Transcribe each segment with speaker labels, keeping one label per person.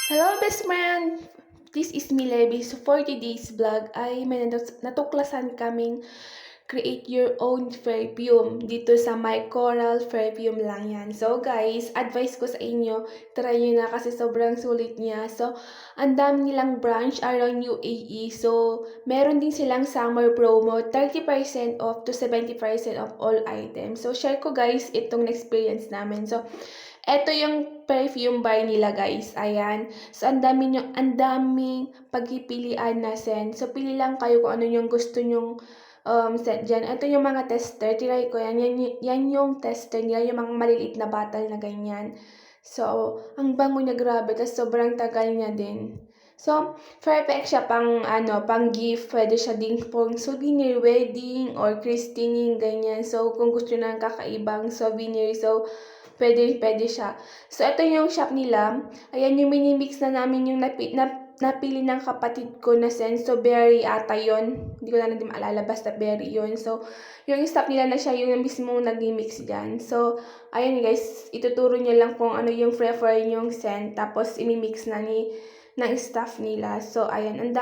Speaker 1: Hello, best friend! This is me, Levi. So, for today's vlog ay may natuklasan kaming create your own perfume dito sa My Coral Perfume lang yan. So, guys, advice ko sa inyo, try nyo na kasi sobrang sulit niya. So, ang dami nilang branch around UAE. So, meron din silang summer promo, 30% off to 70% of all items. So, share ko guys itong experience namin. So, eto yung perfume bar nila guys. Ayan. So, ang daming pagpipilian na scent. So, pili lang kayo kung ano yung gusto nyong scent dyan. Ito yung mga tester. Try ko yan. Yan yung tester nila. Yung mga maliliit na bottle na ganyan. So, ang bango niya grabe. Tapos, sobrang tagal niya din. So, perfect siya pang gift. Pwede siya din pang souvenir, wedding, or christening, ganyan. So, kung gusto nyo ng kakaibang souvenir, so, pwede siya. So, ito yung shop nila. Ayan yung mini-mix na namin yung napili ng kapatid ko na scent. So, berry ata yun. Hindi ko na din maalala. Basta berry yun. So, yung stop nila na siya yung mismong nag-mix dyan. So, ayan guys. Ituturo niya lang kung ano yung prefer yung scent. Tapos, imimix na ng staff nila. So, ayan. Ang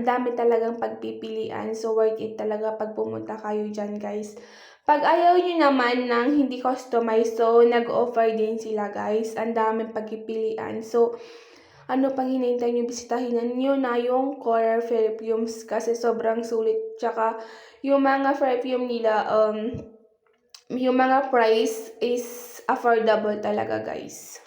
Speaker 1: dami talagang pagpipilian. So, worth it talaga pag pumunta kayo dyan, guys. Pag ayaw nyo naman ng hindi customized, so nag-offer din sila guys. Ang daming pagpipilian. So, ano pang hinihintay nyo, bisitahin nyo na yung Coral Perfumes kasi sobrang sulit. Tsaka, yung mga perfume nila, yung mga price is affordable talaga guys.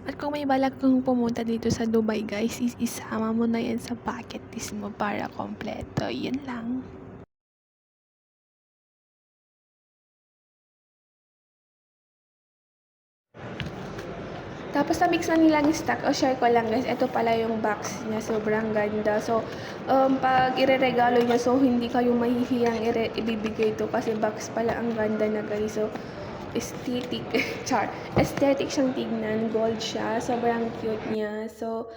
Speaker 1: At kung may balak kang pumunta dito sa Dubai guys, isama mo na yan sa bucket list mo para kompleto. Yun lang. Tapos na-mix na nilang stock. O, share ko lang guys. Ito pala yung box niya. Sobrang ganda. So, pag ireregalo niya, so hindi kayo mahihiyang ibibigay ito. Kasi box pala ang ganda na guys. So, aesthetic. Char. Aesthetic siyang tignan. Gold siya. Sobrang cute niya. So,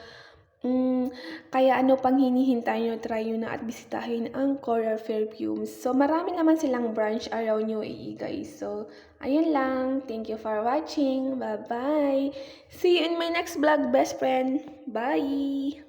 Speaker 1: kaya ano pang hinihintay nyo, try nyo na at bisitahin ang Coral Perfumes. So, marami naman silang branch around UAE, guys. So, ayun lang. Thank you for watching. Bye-bye. See you in my next vlog, best friend. Bye!